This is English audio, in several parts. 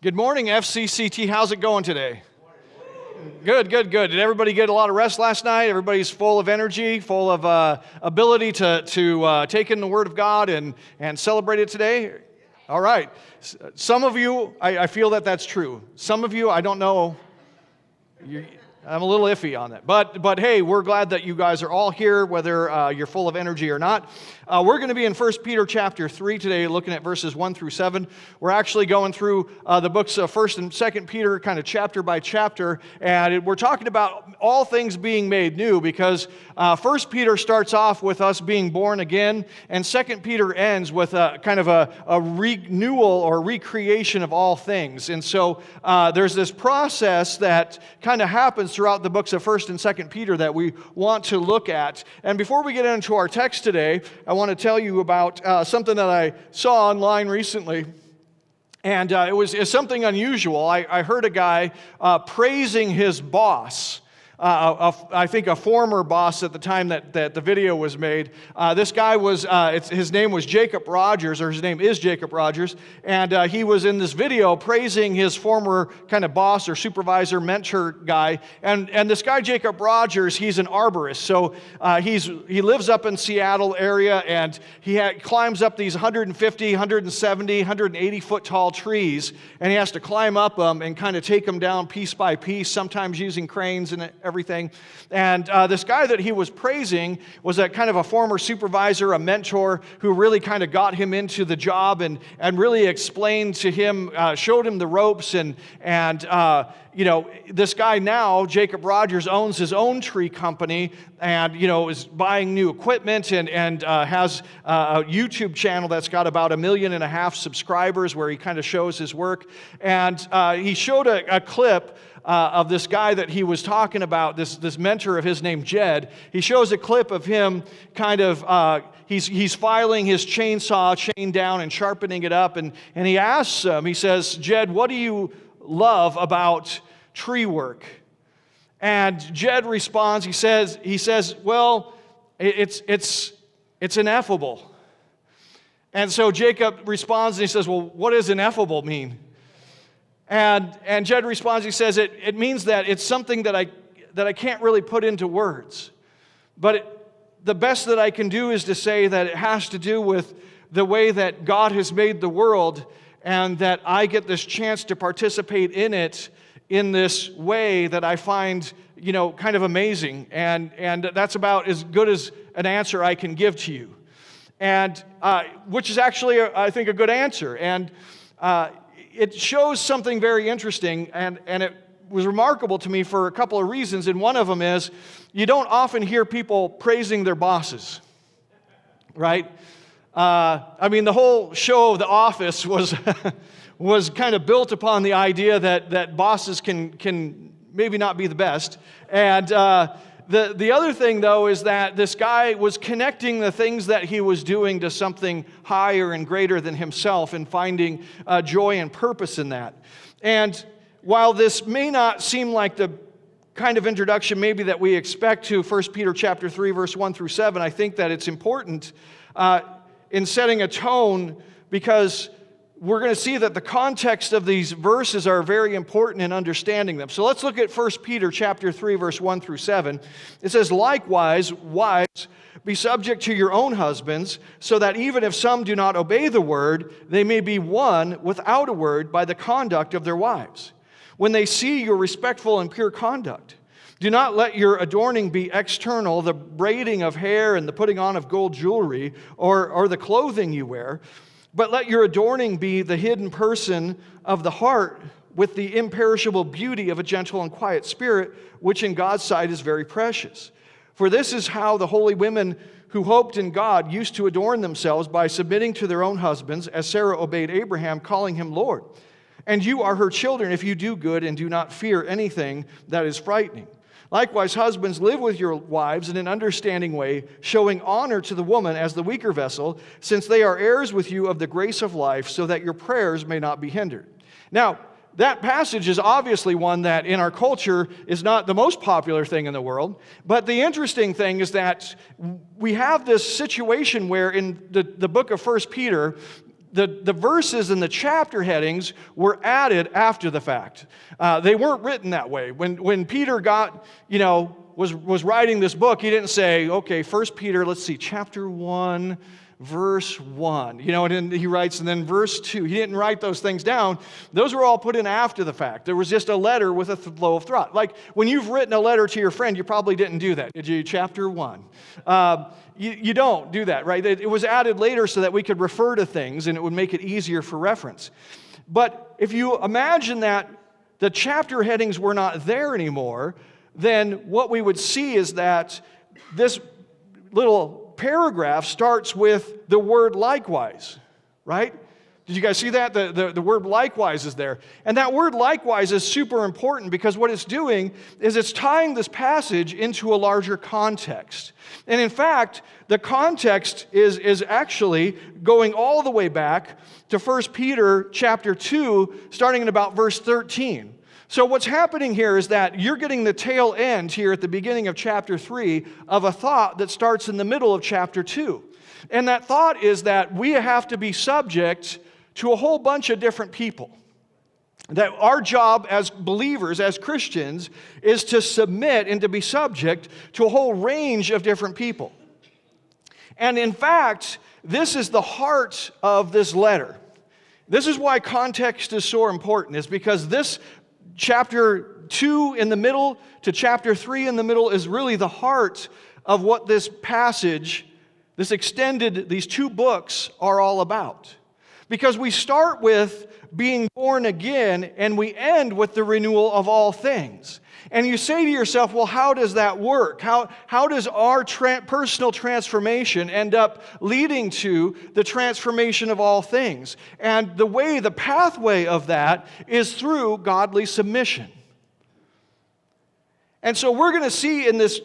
Good morning, FCCT. How's it going today? Good. Did everybody get a lot of rest last night? Everybody's full of energy, full of ability to take in the Word of God and celebrate it today? All right. Some of you, I feel that that's true. Some of you, I don't know. I'm a little iffy on that. But hey, we're glad that you guys are all here, whether you're full of energy or not. We're going to be in 1 Peter chapter 3 today, looking at verses 1 through 7. We're actually going through the books of 1 and 2 Peter, kind of chapter by chapter, and we're talking about all things being made new, because 1 Peter starts off with us being born again, and 2 Peter ends with a kind of a renewal or recreation of all things. And so there's this process that kind of happens throughout the books of 1 and 2 Peter that we want to look at. And before we get into our text today, I want to tell you about something that I saw online recently. And it's something unusual. I heard a guy praising his boss. I think a former boss at the time that the video was made. This guy was, his name was Jacob Rogers, or his name is Jacob Rogers, and he was in this video praising his former kind of boss or supervisor, mentor guy. And this guy, Jacob Rogers, he's an arborist. So he lives up in Seattle area, and he climbs up these 150, 170, 180 foot tall trees, and he has to climb up them and kind of take them down piece by piece, sometimes using cranes and everything. And this guy that he was praising was a kind of a former supervisor, a mentor, who really kind of got him into the job and really explained to him, showed him the ropes. And this guy now, Jacob Rogers, owns his own tree company and, is buying new equipment and has a YouTube channel that's got about 1.5 million subscribers where he kind of shows his work. And he showed a clip of this guy that he was talking about, this mentor of his named Jed. He shows a clip of him kind of, he's filing his chainsaw chain down and sharpening it up, and he asks him, he says, "Jed, what do you love about tree work?" And Jed responds, he says, "Well, it's ineffable." And so Jacob responds and he says, "Well, what does ineffable mean?" And Jed responds, he says, it means that it's something that I can't really put into words. But the best that I can do is to say that it has to do with the way that God has made the world, and that I get this chance to participate in it in this way that I find, kind of amazing. And that's about as good as an answer I can give to you. And which is actually, I think, a good answer. And it shows something very interesting, and it was remarkable to me for a couple of reasons, and one of them is you don't often hear people praising their bosses, right? The whole show of The Office was was kind of built upon the idea that bosses can maybe not be the best. And the other thing, though, is that this guy was connecting the things that he was doing to something higher and greater than himself, and finding joy and purpose in that. And while this may not seem like the kind of introduction maybe that we expect to 1 Peter chapter 3, verse 1 through 7, I think that it's important in setting a tone, because we're going to see that the context of these verses are very important in understanding them. So let's look at 1 Peter chapter 3, verse 1 through 7. It says, "Likewise, wives, be subject to your own husbands, so that even if some do not obey the word, they may be won without a word by the conduct of their wives, when they see your respectful and pure conduct. Do not let your adorning be external, the braiding of hair and the putting on of gold jewelry, or the clothing you wear, but let your adorning be the hidden person of the heart, with the imperishable beauty of a gentle and quiet spirit, which in God's sight is very precious. For this is how the holy women who hoped in God used to adorn themselves, by submitting to their own husbands, as Sarah obeyed Abraham, calling him Lord. And you are her children if you do good and do not fear anything that is frightening. Likewise, husbands, live with your wives in an understanding way, showing honor to the woman as the weaker vessel, since they are heirs with you of the grace of life, so that your prayers may not be hindered." Now, that passage is obviously one that in our culture is not the most popular thing in the world. But the interesting thing is that we have this situation where in the book of 1 Peter, the verses and the chapter headings were added after the fact. They weren't written that way. When Peter was writing this book, he didn't say, okay, 1 Peter, let's see, chapter 1, verse 1. And then he writes, and then verse 2. He didn't write those things down. Those were all put in after the fact. There was just a letter with a flow of thought. Like when you've written a letter to your friend, you probably didn't do that. Did you? Chapter 1. You don't do that, right? It was added later so that we could refer to things and it would make it easier for reference. But if you imagine that the chapter headings were not there anymore, then what we would see is that this little paragraph starts with the word likewise, right? Did you guys see that? The word likewise is there. And that word likewise is super important because what it's doing is it's tying this passage into a larger context. And in fact, the context is actually going all the way back to 1 Peter chapter 2, starting in about verse 13. So what's happening here is that you're getting the tail end here at the beginning of chapter 3 of a thought that starts in the middle of chapter 2. And that thought is that we have to be subject to a whole bunch of different people. That our job as believers, as Christians, is to submit and to be subject to a whole range of different people. And in fact, this is the heart of this letter. This is why context is so important, is because this chapter 2 in the middle to chapter 3 in the middle is really the heart of what this passage, these two books are all about. Because we start with being born again and we end with the renewal of all things. And you say to yourself, well, how does that work? How does our personal transformation end up leading to the transformation of all things? And the pathway of that is through godly submission. And so we're going to see in this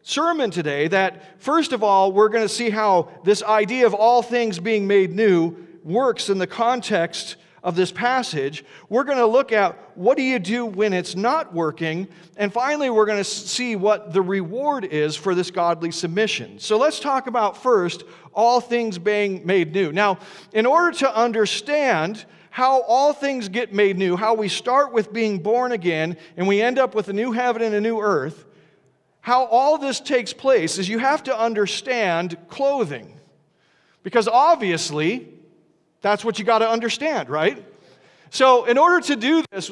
sermon today that, first of all, we're going to see how this idea of all things being made new works in the context of this passage. We're going to look at what do you do when it's not working, and finally we're going to see what the reward is for this godly submission. So let's talk about first all things being made new. Now, in order to understand how all things get made new, how we start with being born again and we end up with a new heaven and a new earth, how all this takes place is you have to understand clothing. Because obviously, that's what you got to understand, right? So in order to do this,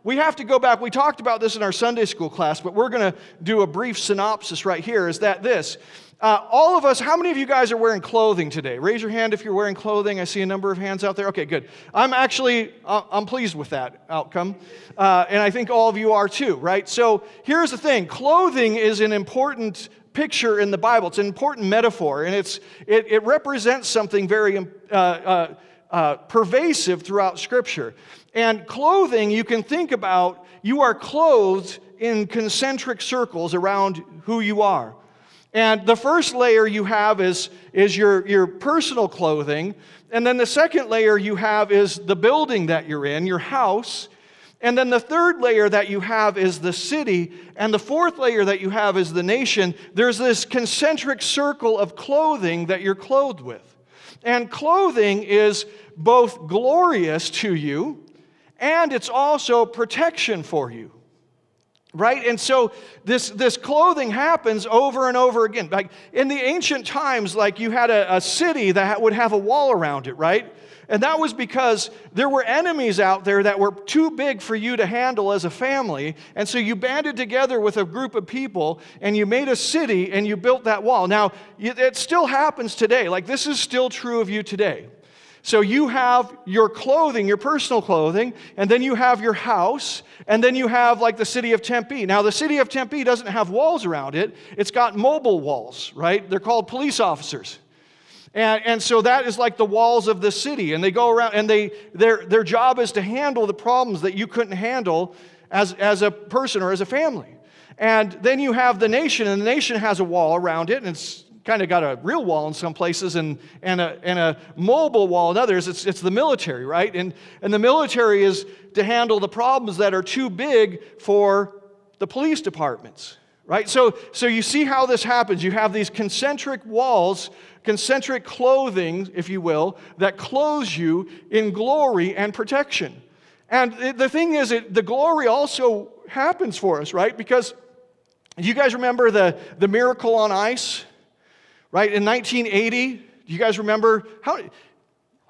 we have to go back. We talked about this in our Sunday school class, but we're going to do a brief synopsis right here, is that this. All of us, how many of you guys are wearing clothing today? Raise your hand if you're wearing clothing. I see a number of hands out there. Okay, good. I'm pleased with that outcome. And I think all of you are too, right? So here's the thing. Clothing is an important picture in the Bible. It's an important metaphor, and it represents something very pervasive throughout Scripture. And clothing, you can think about, you are clothed in concentric circles around who you are. And the first layer you have is your personal clothing, and then the second layer you have is the building that you're in, your house. And then the third layer that you have is the city, and the fourth layer that you have is the nation. There's this concentric circle of clothing that you're clothed with. And clothing is both glorious to you, and it's also protection for you. Right? And so this clothing happens over and over again. Like in the ancient times, like you had a city that would have a wall around it, right? And that was because there were enemies out there that were too big for you to handle as a family. And so you banded together with a group of people and you made a city and you built that wall. Now, it still happens today. Like this is still true of you today. So you have your clothing, your personal clothing, and then you have your house, and then you have like the city of Tempe. Now, the city of Tempe doesn't have walls around it. It's got mobile walls, right? They're called police officers. And so that is like the walls of the city, and they go around, and their job is to handle the problems that you couldn't handle as a person or as a family. And then you have the nation, and the nation has a wall around it, and it's kind of got a real wall in some places and a mobile wall in others. It's the military, right? And the military is to handle the problems that are too big for the police departments, right? So you see how this happens. You have these concentric walls, concentric clothing, if you will, that clothes you in glory and protection. And the thing is, the glory also happens for us, right? Because you guys remember the miracle on ice, right? In 1980, do you guys remember how?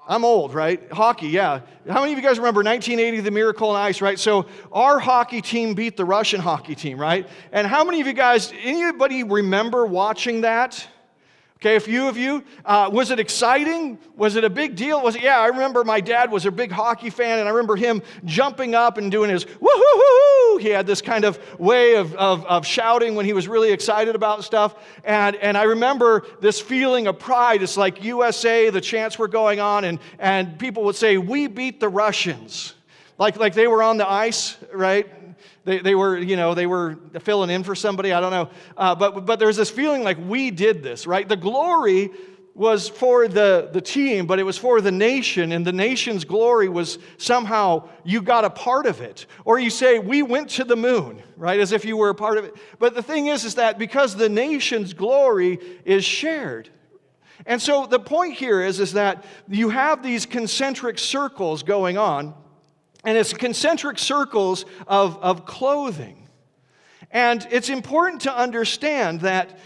I'm old, right? Hockey, yeah. How many of you guys remember 1980, the miracle on ice, right? So our hockey team beat the Russian hockey team, right? And how many of you guys, anybody remember watching that? Okay, a few of you. Was it exciting? Was it a big deal? Yeah, I remember my dad was a big hockey fan, and I remember him jumping up and doing his woo-hoo-hoo-hoo. He had this kind of way of shouting when he was really excited about stuff. And I remember this feeling of pride. It's like USA, the chants were going on, and people would say, "We beat the Russians." Like they were on the ice, right? They were filling in for somebody, I don't know. But there's this feeling like we did this, right? The glory was for the team, but it was for the nation, and the nation's glory was somehow you got a part of it. Or you say, we went to the moon, right? As if you were a part of it. But the thing is that because the nation's glory is shared. And so the point here is that you have these concentric circles going on, and it's concentric circles of clothing. And it's important to understand that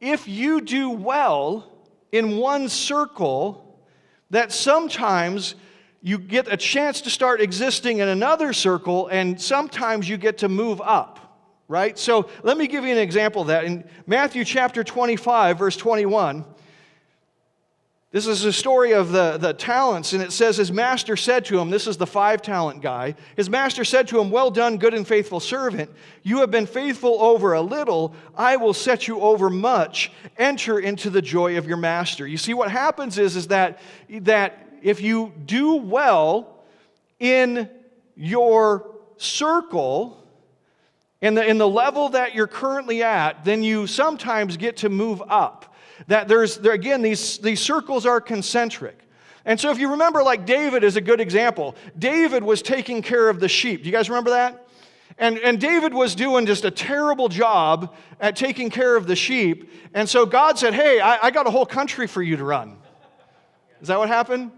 if you do well in one circle, that sometimes you get a chance to start existing in another circle, and sometimes you get to move up, right? So let me give you an example of that. In Matthew chapter 25, verse 21, this is a story of the talents, and it says, his master said to him, this is the 5-talent guy, his master said to him, well done, good and faithful servant. You have been faithful over a little. I will set you over much. Enter into the joy of your master. You see, what happens is that if you do well in your circle, in the level that you're currently at, then you sometimes get to move up. That again, these circles are concentric. And so if you remember, like David is a good example. David was taking care of the sheep. Do you guys remember that? And David was doing just a terrible job at taking care of the sheep. And so God said, hey, I got a whole country for you to run. Is that what happened?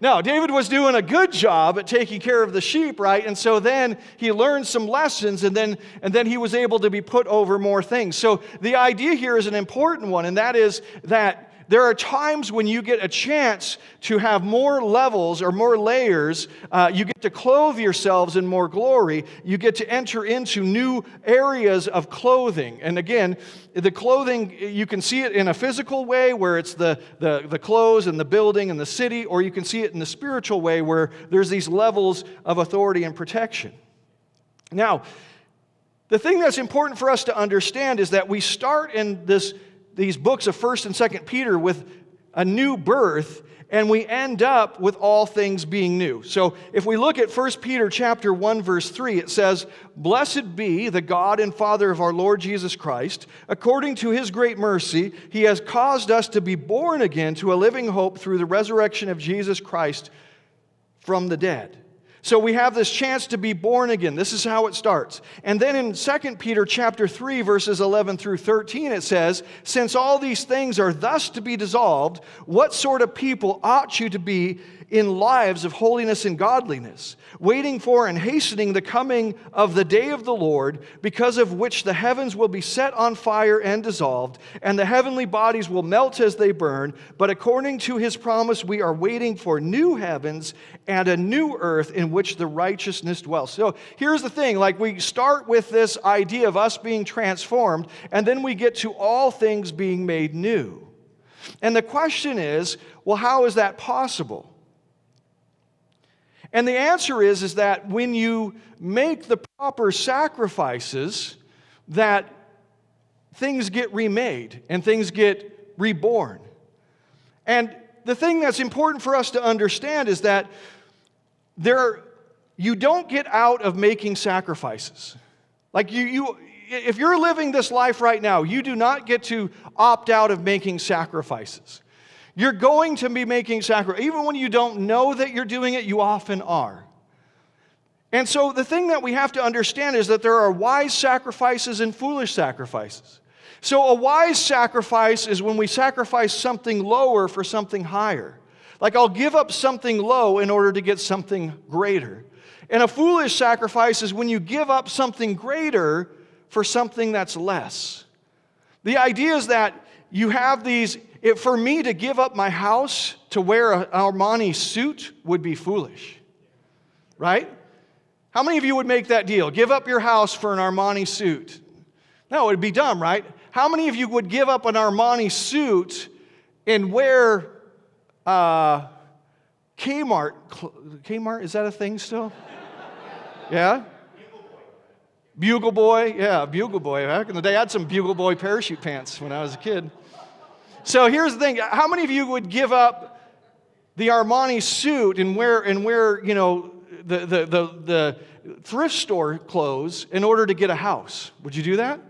No, David was doing a good job at taking care of the sheep, right? And so then he learned some lessons, and then he was able to be put over more things. So the idea here is an important one, and that is that there are times when you get a chance to have more levels or more layers. You get to clothe yourselves in more glory. You get to enter into new areas of clothing. And again, the clothing, you can see it in a physical way where it's the clothes and the building and the city, or you can see it in the spiritual way where there's these levels of authority and protection. Now, the thing that's important for us to understand is that we start in these books of 1st and 2nd Peter with a new birth, and we end up with all things being new. So if we look at 1 Peter chapter 1, verse 3, it says, blessed be the God and Father of our Lord Jesus Christ. According to his great mercy, he has caused us to be born again to a living hope through the resurrection of Jesus Christ from the dead. So we have this chance to be born again. This is how it starts. And then in 2 Peter chapter 3, verses 11 through 13, it says, since all these things are thus to be dissolved, what sort of people ought you to be in lives of holiness and godliness, waiting for and hastening the coming of the day of the Lord, because of which the heavens will be set on fire and dissolved, and the heavenly bodies will melt as they burn. But according to his promise, we are waiting for new heavens and a new earth in which the righteousness dwells. So here's the thing, like we start with this idea of us being transformed, and then we get to all things being made new. And the question is, well, how is that possible? And the answer is that when you make the proper sacrifices, that things get remade and things get reborn. And the thing that's important for us to understand is that you don't get out of making sacrifices. Like if you're living this life right now, you do not get to opt out of making sacrifices. You're going to be making sacrifices. Even when you don't know that you're doing it, you often are. And so the thing that we have to understand is that there are wise sacrifices and foolish sacrifices. So a wise sacrifice is when we sacrifice something lower for something higher. Like I'll give up something low in order to get something greater. And a foolish sacrifice is when you give up something greater for something that's less. The idea is that you have these, for me to give up my house to wear an Armani suit would be foolish, right? How many of you would make that deal? Give up your house for an Armani suit. No, it would be dumb, right? How many of you would give up an Armani suit and wear Kmart? Kmart, is that a thing still? Yeah? Bugle Boy, yeah, Bugle Boy. Back in the day, I had some Bugle Boy parachute pants when I was a kid. So here's the thing. How many of you would give up the Armani suit and wear you know, the thrift store clothes in order to get a house? Would you do that?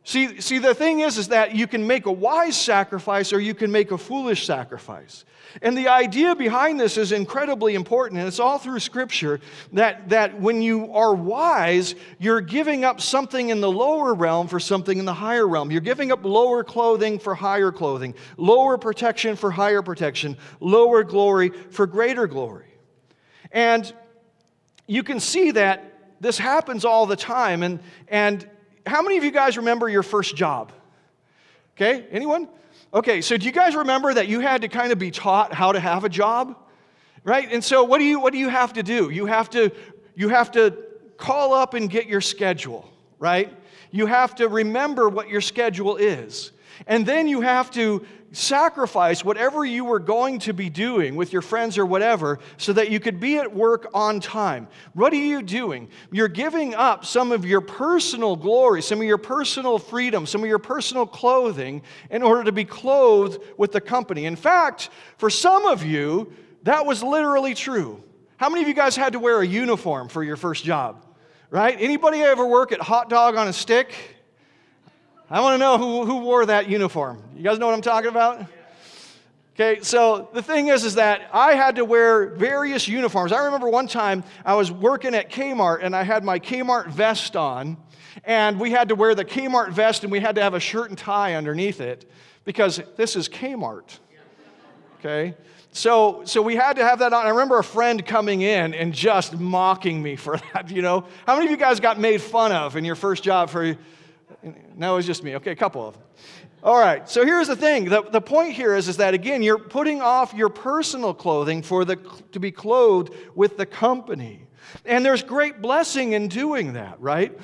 See, the thing is that you can make a wise sacrifice or you can make a foolish sacrifice. And the idea behind this is incredibly important, and it's all through Scripture, that when you are wise, you're giving up something in the lower realm for something in the higher realm. You're giving up lower clothing for higher clothing, lower protection for higher protection, lower glory for greater glory. And you can see that this happens all the time. And how many of you guys remember your first job? Okay, anyone? Okay, so do you guys remember that you had to kind of be taught how to have a job? Right? And so what do you have to do? You have to call up and get your schedule, right? You have to remember what your schedule is. And then you have to sacrifice whatever you were going to be doing with your friends or whatever so that you could be at work on time. What are you doing? You're giving up some of your personal glory, some of your personal freedom, some of your personal clothing in order to be clothed with the company. In fact, for some of you, that was literally true. How many of you guys had to wear a uniform for your first job? Right? Anybody ever work at Hot Dog on a Stick? I want to know who wore that uniform. You guys know what I'm talking about? Okay, so the thing is that I had to wear various uniforms. I remember one time I was working at Kmart and I had my Kmart vest on, and we had to wear the Kmart vest and we had to have a shirt and tie underneath it because this is Kmart. Okay? So we had to have that on. I remember a friend coming in and just mocking me for that, you know. How many of you guys got made fun of in your first job for... No, it was just me. Okay, a couple of them. All right, so here's the thing. The point here is that, again, you're putting off your personal clothing to be clothed with the company. And there's great blessing in doing that, right?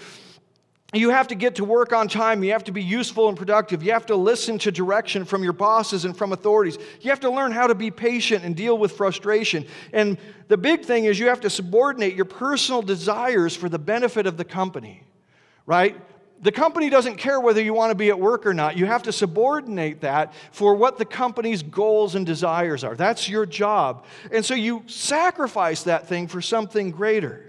You have to get to work on time. You have to be useful and productive. You have to listen to direction from your bosses and from authorities. You have to learn how to be patient and deal with frustration. And the big thing is you have to subordinate your personal desires for the benefit of the company, right? The company doesn't care whether you want to be at work or not. You have to subordinate that for what the company's goals and desires are. That's your job. And so you sacrifice that thing for something greater.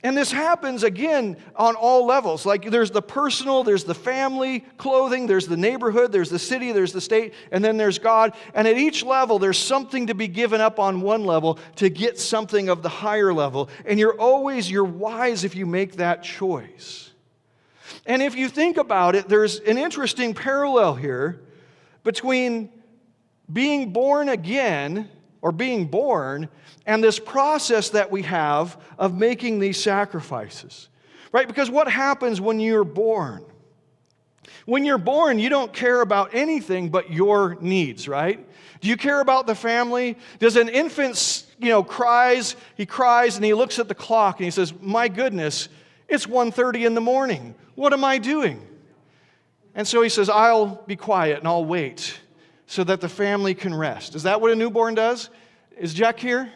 And this happens, again, on all levels. Like there's the personal, there's the family clothing, there's the neighborhood, there's the city, there's the state, and then there's God. And at each level, there's something to be given up on one level to get something of the higher level. And you're wise if you make that choice. And if you think about it, there's an interesting parallel here between being born again or being born and this process that we have of making these sacrifices, right? Because what happens when you're born? When you're born, you don't care about anything but your needs, right? Do you care about the family? Does an infant, cries, he cries and he looks at the clock and he says, my goodness, it's 1:30 in the morning. What am I doing? And so he says, I'll be quiet and I'll wait so that the family can rest. Is that what a newborn does? Is Jack here?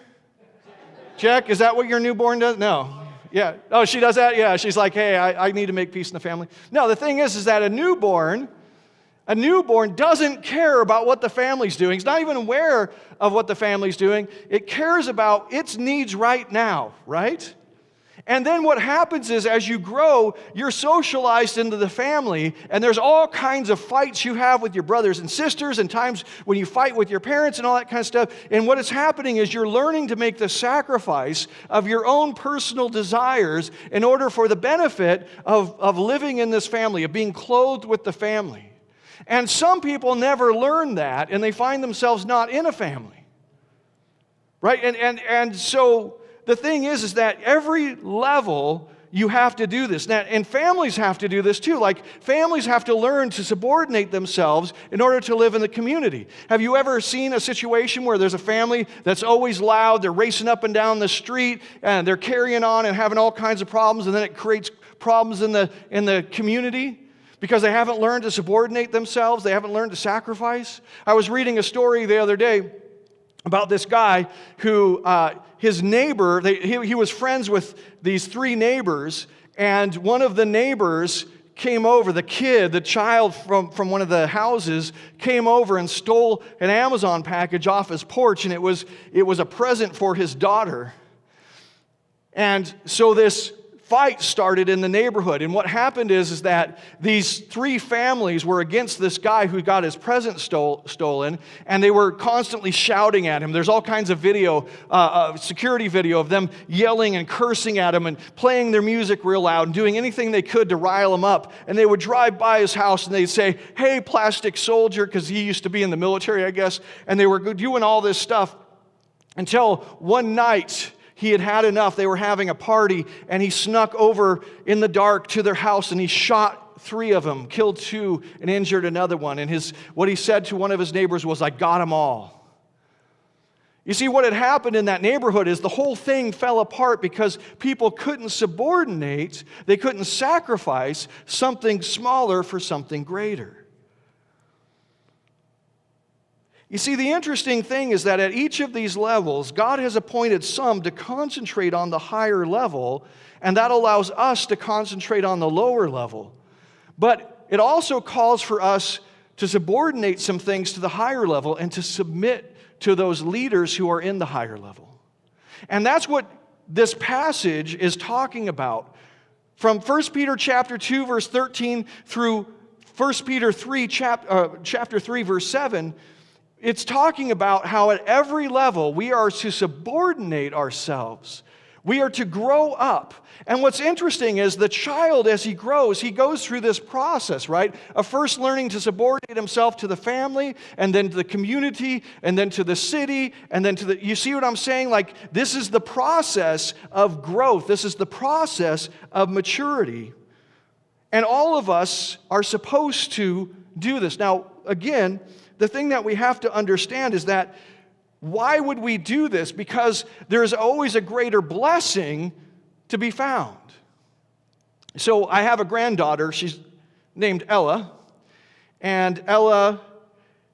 Jack, is that what your newborn does? No. Yeah. Oh, she does that? Yeah. She's like, hey, I need to make peace in the family. No, the thing is that a newborn doesn't care about what the family's doing. It's not even aware of what the family's doing. It cares about its needs right now, right? And then what happens is as you grow, you're socialized into the family, and there's all kinds of fights you have with your brothers and sisters, and times when you fight with your parents and all that kind of stuff. And what is happening is you're learning to make the sacrifice of your own personal desires in order for the benefit of living in this family, of being clothed with the family. And some people never learn that, and they find themselves not in a family. Right? And so the thing is that every level you have to do this. And families have to do this too. Like families have to learn to subordinate themselves in order to live in the community. Have you ever seen a situation where there's a family that's always loud, they're racing up and down the street, and they're carrying on and having all kinds of problems, and then it creates problems in the community? Because they haven't learned to subordinate themselves, they haven't learned to sacrifice. I was reading a story the other day about this guy who, his neighbor, he was friends with these three neighbors, and one of the neighbors came over, the child from one of the houses came over and stole an Amazon package off his porch, and it was a present for his daughter. And so this fight started in the neighborhood. And what happened is that these three families were against this guy who got his present stolen, and they were constantly shouting at him. There's all kinds of video, security video of them yelling and cursing at him and playing their music real loud and doing anything they could to rile him up. And they would drive by his house and they'd say, "Hey, plastic soldier," because he used to be in the military, I guess. And they were doing all this stuff until one night he had had enough. They were having a party, and he snuck over in the dark to their house, and he shot three of them, killed two, and injured another one. And what he said to one of his neighbors was, "I got them all." You see, what had happened in that neighborhood is the whole thing fell apart because people couldn't subordinate, they couldn't sacrifice something smaller for something greater. You see, the interesting thing is that at each of these levels, God has appointed some to concentrate on the higher level, and that allows us to concentrate on the lower level. But it also calls for us to subordinate some things to the higher level and to submit to those leaders who are in the higher level. And that's what this passage is talking about. From 1 Peter chapter 2, verse 13 through 1 Peter 3, chapter 3, verse 7, it's talking about how at every level we are to subordinate ourselves. We are to grow up. And what's interesting is the child, as he grows, he goes through this process, right? Of first learning to subordinate himself to the family, and then to the community, and then to the city, and then to the... You see what I'm saying? Like, this is the process of growth. This is the process of maturity. And all of us are supposed to do this. Now, again, the thing that we have to understand is that why would we do this? Because there's always a greater blessing to be found. So I have a granddaughter. She's named Ella. And Ella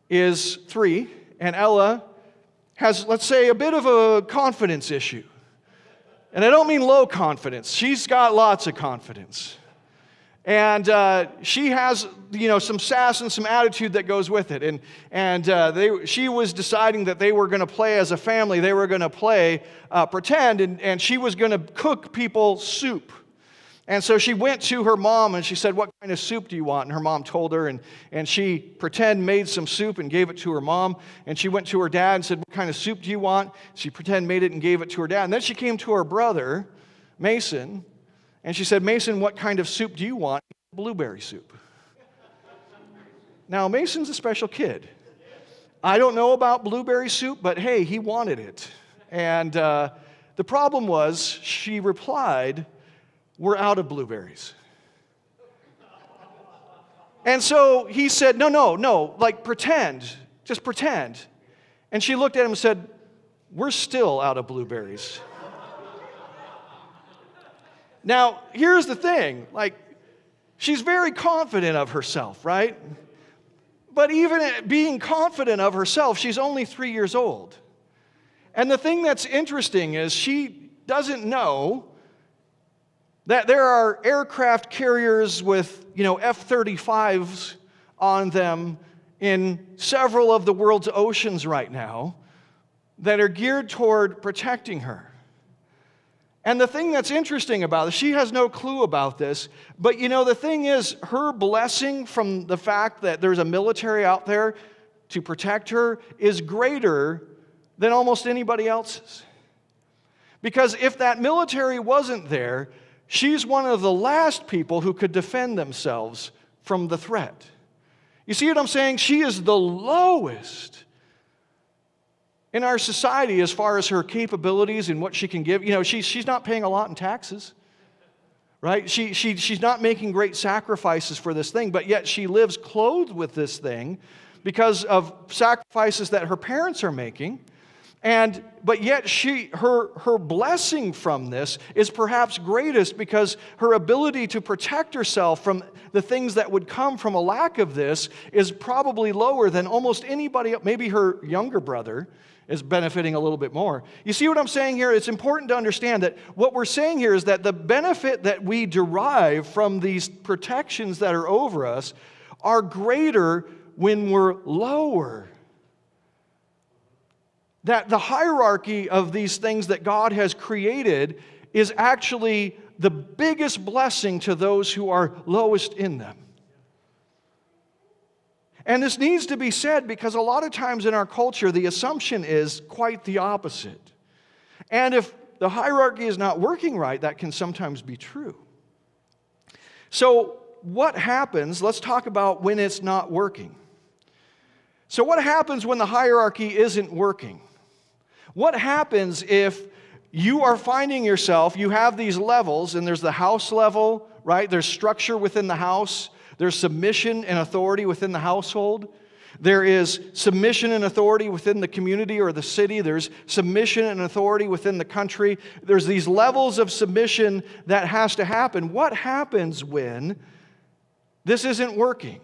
is 3. And Ella has, let's say, a bit of a confidence issue. And I don't mean low confidence. She's got lots of confidence. And she has, some sass and some attitude that goes with it. And she was deciding that they were going to play as a family. They were going to play pretend, and she was going to cook people soup. And so she went to her mom and she said, "What kind of soup do you want?" And her mom told her, and she pretend made some soup and gave it to her mom. And she went to her dad and said, "What kind of soup do you want?" She pretend made it and gave it to her dad. And then she came to her brother, Mason, and she said, "Mason, what kind of soup do you want?" "Blueberry soup." Now, Mason's a special kid. I don't know about blueberry soup, but hey, he wanted it. And the problem was, she replied, "We're out of blueberries." And so he said, no, like pretend, just pretend. And she looked at him and said, "We're still out of blueberries." Now, here's the thing, like, she's very confident of herself, right? But even being confident of herself, she's only 3 years old. And the thing that's interesting is she doesn't know that there are aircraft carriers with, F-35s on them in several of the world's oceans right now that are geared toward protecting her. And the thing that's interesting about this, she has no clue about this, but the thing is, her blessing from the fact that there's a military out there to protect her is greater than almost anybody else's. Because if that military wasn't there, she's one of the last people who could defend themselves from the threat. You see what I'm saying? She is the lowest in our society as far as her capabilities and what she can give. She's not paying a lot in taxes, right? She's not making great sacrifices for this thing, but yet she lives clothed with this thing because of sacrifices that her parents are making. But yet her blessing from this is perhaps greatest because her ability to protect herself from the things that would come from a lack of this is probably lower than almost anybody else. Maybe her younger brother is benefiting a little bit more. You see what I'm saying here? It's important to understand that what we're saying here is that the benefit that we derive from these protections that are over us are greater when we're lower. That the hierarchy of these things that God has created is actually the biggest blessing to those who are lowest in them. And this needs to be said because a lot of times in our culture, the assumption is quite the opposite. And if the hierarchy is not working right, that can sometimes be true. So what happens? Let's talk about when it's not working. So what happens when the hierarchy isn't working? What happens if you are finding yourself, you have these levels, and there's the house level, right? There's structure within the house. There's submission and authority within the household. There is submission and authority within the community or the city. There's submission and authority within the country. There's these levels of submission that has to happen. What happens when this isn't working?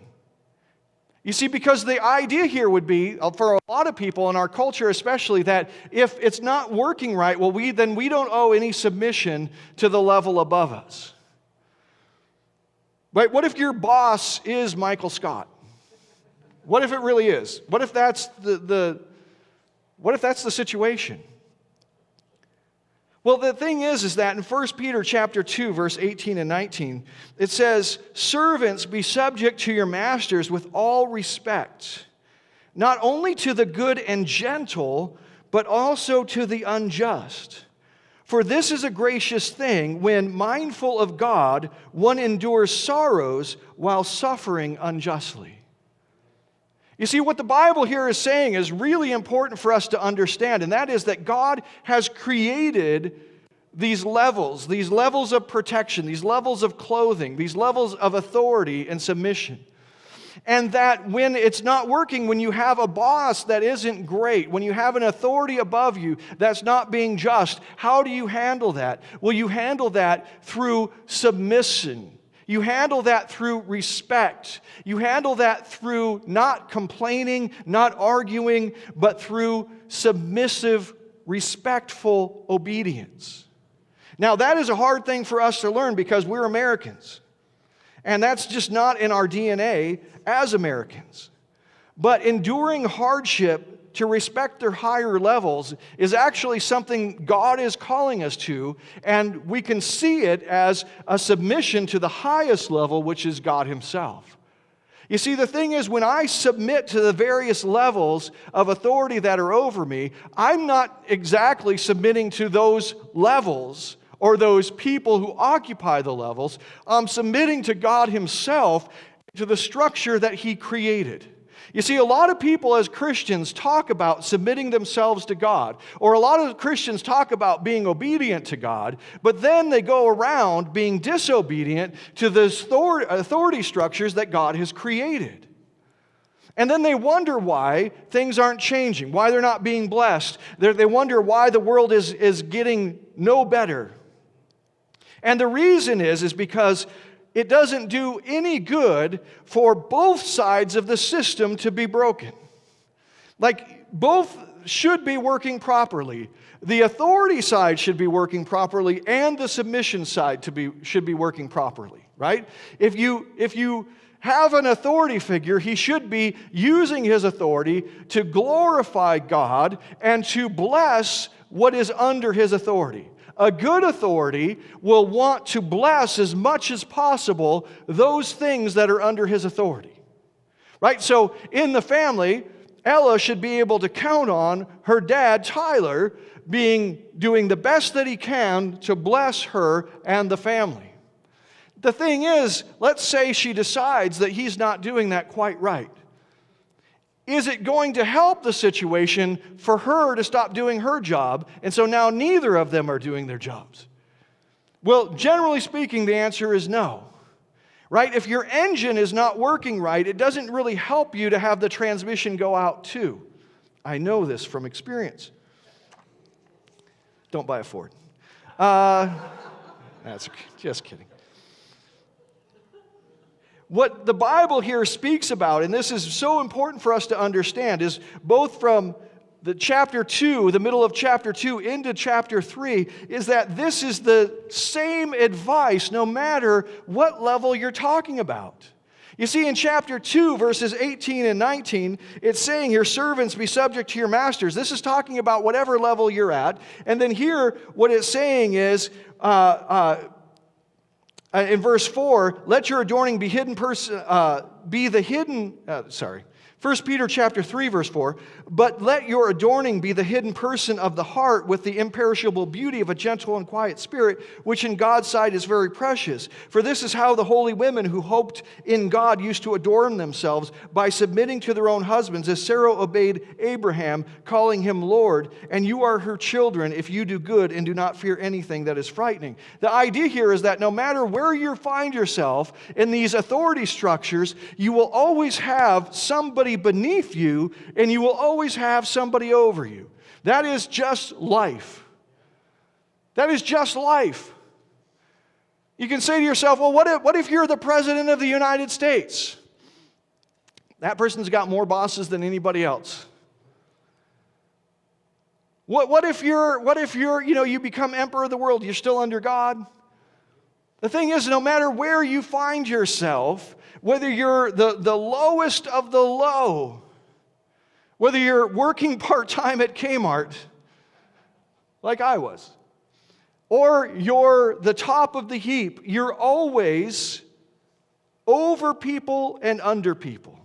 You see, because the idea here would be, for a lot of people in our culture especially, that if it's not working right, well, then we don't owe any submission to the level above us. Right? What if your boss is Michael Scott? What if it really is? What if that's the situation? Well, the thing is that in 1 Peter chapter 2, verse 18 and 19, it says, "Servants, be subject to your masters with all respect, not only to the good and gentle, but also to the unjust. For this is a gracious thing, when mindful of God, one endures sorrows while suffering unjustly." You see, what the Bible here is saying is really important for us to understand, and that is that God has created these levels of protection, these levels of clothing, these levels of authority and submission. And that when it's not working, when you have a boss that isn't great, when you have an authority above you that's not being just, how do you handle that? Well, you handle that through submission. You handle that through respect. You handle that through not complaining, not arguing, but through submissive, respectful obedience. Now, that is a hard thing for us to learn because we're Americans. And that's just not in our DNA as Americans. But enduring hardship to respect their higher levels is actually something God is calling us to, and we can see it as a submission to the highest level, which is God Himself. You see, the thing is, when I submit to the various levels of authority that are over me, I'm not exactly submitting to those levels or those people who occupy the levels. I'm submitting to God Himself, to the structure that He created. You see, a lot of people as Christians talk about submitting themselves to God, or a lot of Christians talk about being obedient to God, but then they go around being disobedient to the authority structures that God has created. And then they wonder why things aren't changing, why they're not being blessed. They wonder why the world is getting no better. And the reason is because it doesn't do any good for both sides of the system to be broken. Like, both should be working properly. The authority side should be working properly, and the submission side should be working properly, right? If you have an authority figure, he should be using his authority to glorify God and to bless what is under his authority. A good authority will want to bless as much as possible those things that are under his authority. Right? So in the family, Ella should be able to count on her dad, Tyler, doing the best that he can to bless her and the family. The thing is, let's say she decides that he's not doing that quite right. Is it going to help the situation for her to stop doing her job, and so now neither of them are doing their jobs? Well, generally speaking, the answer is no. Right? If your engine is not working right, it doesn't really help you to have the transmission go out too. I know this from experience. Don't buy a Ford. That's just kidding. What the Bible here speaks about, and this is so important for us to understand, is both from the chapter 2, the middle of chapter 2 into chapter 3, is that this is the same advice no matter what level you're talking about. You see, in chapter 2, verses 18 and 19, it's saying, "Your servants be subject to your masters." This is talking about whatever level you're at. And then here, what it's saying is, in verse 4, "Let your adorning be hidden First Peter chapter 3, verse 4, "But let your adorning be the hidden person of the heart with the imperishable beauty of a gentle and quiet spirit, which in God's sight is very precious. For this is how the holy women who hoped in God used to adorn themselves, by submitting to their own husbands, as Sarah obeyed Abraham, calling him Lord. And you are her children if you do good and do not fear anything that is frightening." The idea here is that no matter where you find yourself in these authority structures, you will always have somebody beneath you, and you will always have somebody over you. That is just life. That is just life. You can say to yourself, well, what if you're the President of the United States? That person's got more bosses than anybody else. What if you become emperor of the world? You're still under God? The thing is, no matter where you find yourself, whether you're the lowest of the low, whether you're working part-time at Kmart, like I was, or you're the top of the heap, you're always over people and under people.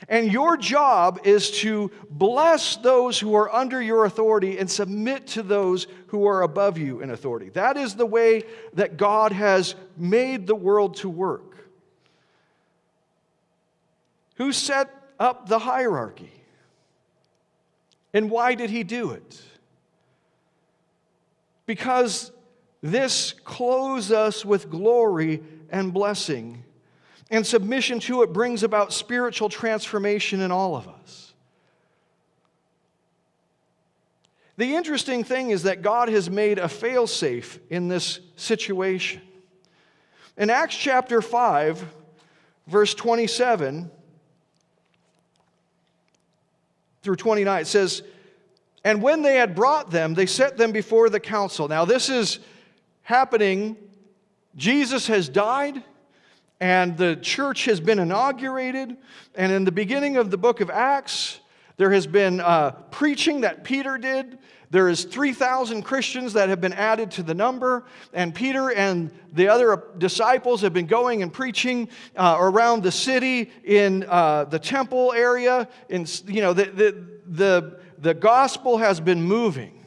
And your job is to bless those who are under your authority and submit to those who are above you in authority. That is the way that God has made the world to work. Who set up the hierarchy? And why did he do it? Because this clothes us with glory and blessing, and submission to it brings about spiritual transformation in all of us. The interesting thing is that God has made a fail-safe in this situation. In Acts chapter 5, verse 27 through 29, it says, "And when they had brought them, they set them before the council." Now this is happening. Jesus has died, and the church has been inaugurated. And in the beginning of the book of Acts, there has been preaching that Peter did. There is 3,000 Christians that have been added to the number. And Peter and the other disciples have been going and preaching around the city, in the temple area. The gospel has been moving.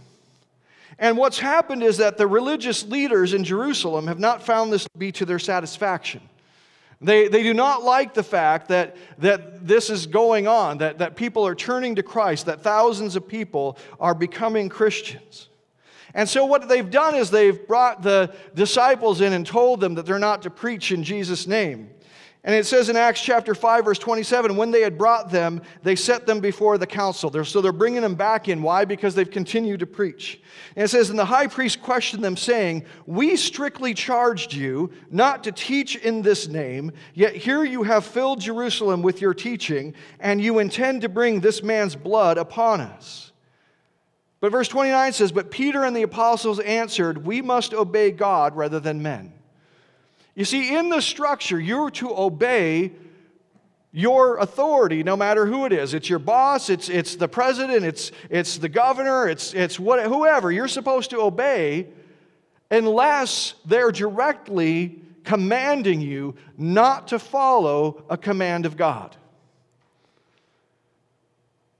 And what's happened is that the religious leaders in Jerusalem have not found this to be to their satisfaction. They do not like the fact that this is going on, that people are turning to Christ, that thousands of people are becoming Christians. And so what they've done is they've brought the disciples in and told them that they're not to preach in Jesus' name. And it says in Acts chapter 5, verse 27, "When they had brought them, they set them before the council." So they're bringing them back in. Why? Because they've continued to preach. And it says, "And the high priest questioned them, saying, 'We strictly charged you not to teach in this name, yet here you have filled Jerusalem with your teaching, and you intend to bring this man's blood upon us.' But verse 29 says, 'But Peter and the apostles answered, We must obey God rather than men.'" You see, in the structure, you're to obey your authority, no matter who it is. It's your boss, it's the president, it's the governor, it's whoever. You're supposed to obey unless they're directly commanding you not to follow a command of God.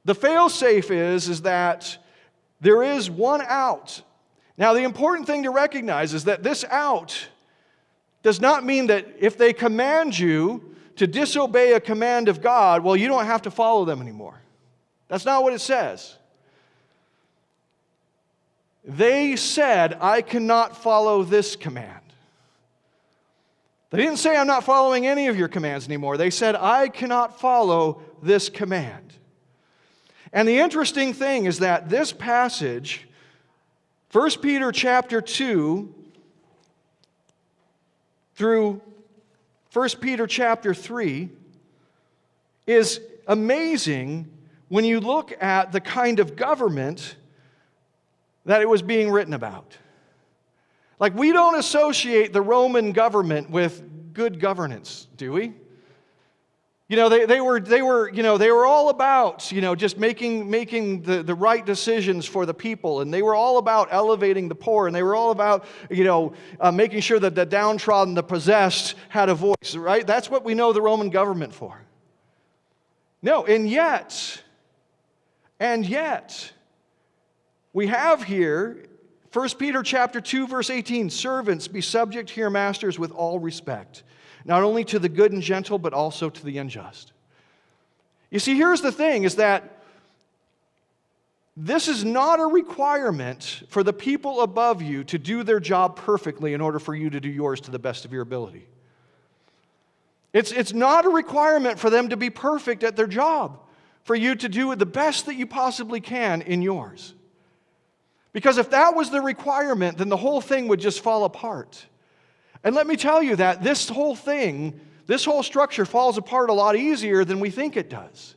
The fail-safe is that there is one out. Now, the important thing to recognize is that this out does not mean that if they command you to disobey a command of God, well, you don't have to follow them anymore. That's not what it says. They said, I cannot follow this command. They didn't say, I'm not following any of your commands anymore. They said, I cannot follow this command. And the interesting thing is that this passage, 1 Peter chapter 2 through 1 Peter chapter 3, is amazing when you look at the kind of government that it was being written about. Like, we don't associate the Roman government with good governance, do we? You know, they were all about, just making the right decisions for the people, and they were all about elevating the poor, and they were all about, making sure that the downtrodden, the possessed had a voice, right? That's what we know the Roman government for. No, and yet, we have here 1 Peter chapter 2, verse 18, servants, be subject to your masters with all respect, not only to the good and gentle, but also to the unjust. You see, here's the thing, is that this is not a requirement for the people above you to do their job perfectly in order for you to do yours to the best of your ability. It's not a requirement for them to be perfect at their job, for you to do the best that you possibly can in yours. Because if that was the requirement, then the whole thing would just fall apart. And let me tell you that this whole structure falls apart a lot easier than we think it does.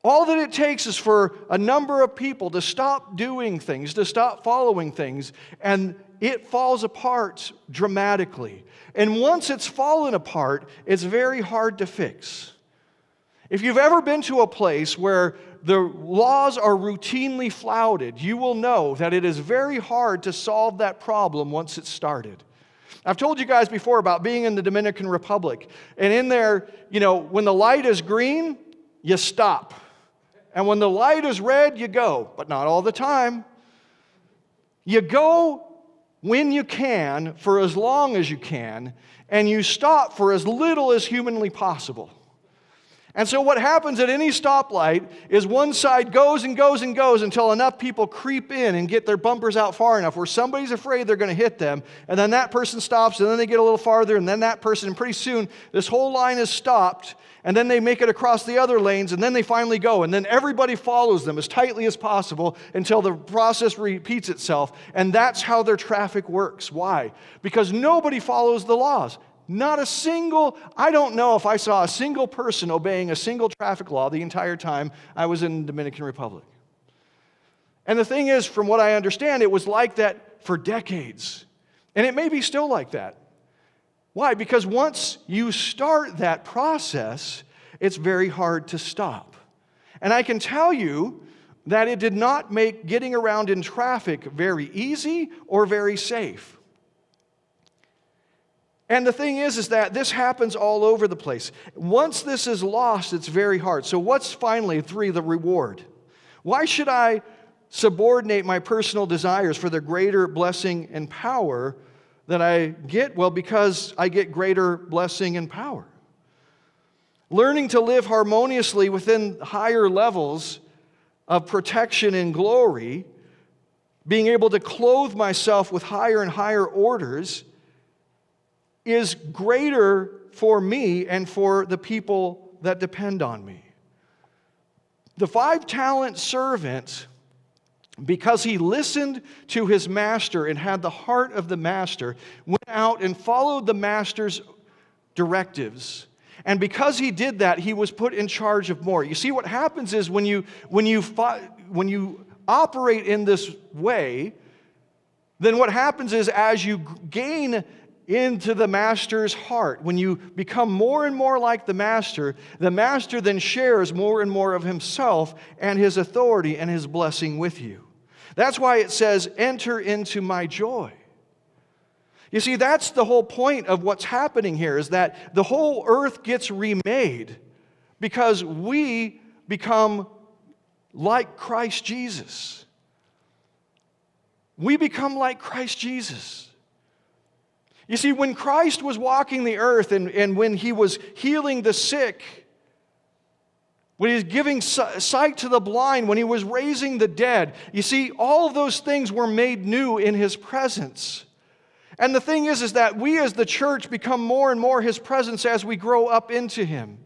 All that it takes is for a number of people to stop doing things, to stop following things, and it falls apart dramatically. And once it's fallen apart, it's very hard to fix. If you've ever been to a place where the laws are routinely flouted, you will know that it is very hard to solve that problem once it's started. I've told you guys before about being in the Dominican Republic. And in there, when the light is green, you stop. And when the light is red, you go. But not all the time. You go when you can, for as long as you can, and you stop for as little as humanly possible. And so what happens at any stoplight is one side goes and goes and goes until enough people creep in and get their bumpers out far enough where somebody's afraid they're going to hit them, and then that person stops, and then they get a little farther, and then that person, and pretty soon this whole line is stopped, and then they make it across the other lanes, and then they finally go, and then everybody follows them as tightly as possible until the process repeats itself, and that's how their traffic works. Why? Because nobody follows the laws. I don't know if I saw a single person obeying a single traffic law the entire time I was in the Dominican Republic. And the thing is, from what I understand, it was like that for decades. And it may be still like that. Why? Because once you start that process, it's very hard to stop. And I can tell you that it did not make getting around in traffic very easy or very safe. And the thing is that this happens all over the place. Once this is lost, it's very hard. So what's finally, 3, the reward? Why should I subordinate my personal desires for the greater blessing and power that I get? Well, because I get greater blessing and power. Learning to live harmoniously within higher levels of protection and glory, being able to clothe myself with higher and higher orders, is greater for me and for the people that depend on me. The 5-talent servant, because he listened to his master and had the heart of the master, went out and followed the master's directives. And because he did that, he was put in charge of more. You see, what happens is when you operate in this way, then what happens is as you gain into the master's heart, when you become more and more like the master then shares more and more of himself and his authority and his blessing with you. That's why it says, enter into my joy. You see, that's the whole point of what's happening here, is that the whole earth gets remade because we become like Christ Jesus. We become like Christ Jesus. You see, when Christ was walking the earth and when he was healing the sick, when he was giving sight to the blind, when he was raising the dead, you see, all of those things were made new in his presence. And the thing is that we as the church become more and more his presence as we grow up into him.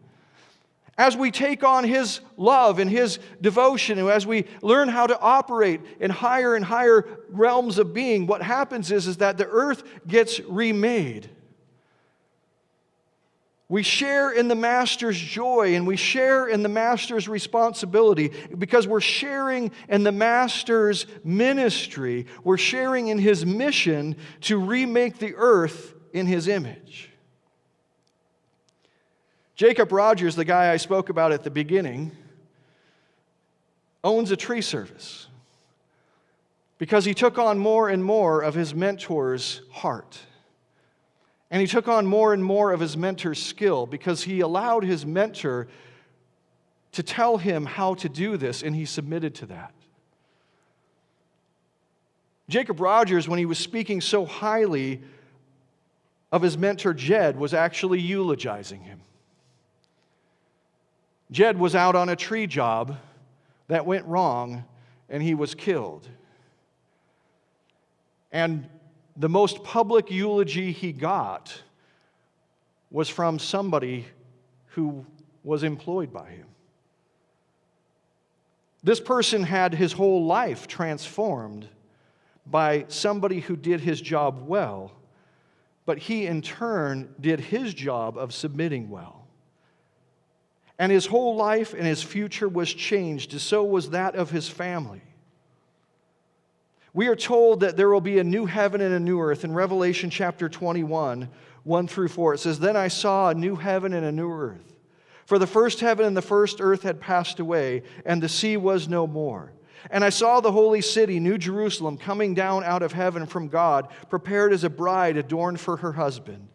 As we take on his love and his devotion, and as we learn how to operate in higher and higher realms of being, what happens is that the earth gets remade. We share in the Master's joy and we share in the Master's responsibility because we're sharing in the Master's ministry. We're sharing in his mission to remake the earth in his image. Jacob Rogers, the guy I spoke about at the beginning, owns a tree service because he took on more and more of his mentor's heart. And he took on more and more of his mentor's skill because he allowed his mentor to tell him how to do this, and he submitted to that. Jacob Rogers, when he was speaking so highly of his mentor Jed, was actually eulogizing him. Jed was out on a tree job that went wrong, and he was killed. And the most public eulogy he got was from somebody who was employed by him. This person had his whole life transformed by somebody who did his job well, but he in turn did his job of submitting well. And his whole life and his future was changed, and so was that of his family. We are told that there will be a new heaven and a new earth. In Revelation chapter 21, 1 through 4, it says, "Then I saw a new heaven and a new earth. For the first heaven and the first earth had passed away, and the sea was no more. And I saw the holy city, New Jerusalem, coming down out of heaven from God, prepared as a bride adorned for her husband.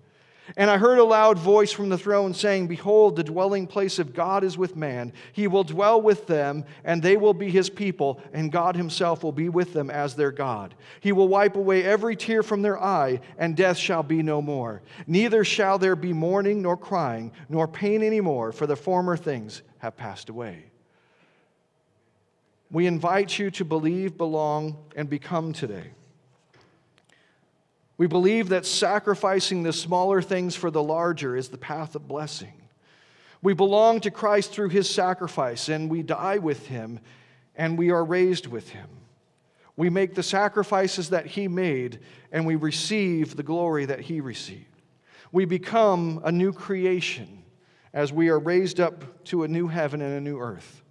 And I heard a loud voice from the throne saying, 'Behold, the dwelling place of God is with man. He will dwell with them, and they will be his people, and God himself will be with them as their God. He will wipe away every tear from their eye, and death shall be no more. Neither shall there be mourning, nor crying, nor pain any more, for the former things have passed away.'" We invite you to believe, belong, and become today. We believe that sacrificing the smaller things for the larger is the path of blessing. We belong to Christ through his sacrifice, and we die with him, and we are raised with him. We make the sacrifices that he made, and we receive the glory that he received. We become a new creation as we are raised up to a new heaven and a new earth.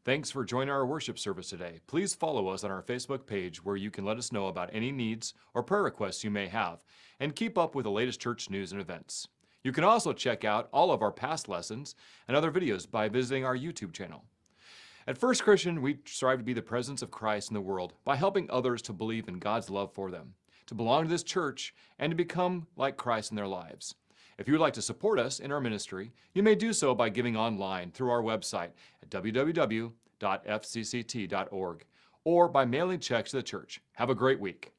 Thanks for joining our worship service today. Please follow us on our Facebook page where you can let us know about any needs or prayer requests you may have and keep up with the latest church news and events. You can also check out all of our past lessons and other videos by visiting our YouTube channel. At First Christian, we strive to be the presence of Christ in the world by helping others to believe in God's love for them, to belong to this church, and to become like Christ in their lives. If you would like to support us in our ministry, you may do so by giving online through our website at www.fcct.org or by mailing checks to the church. Have a great week.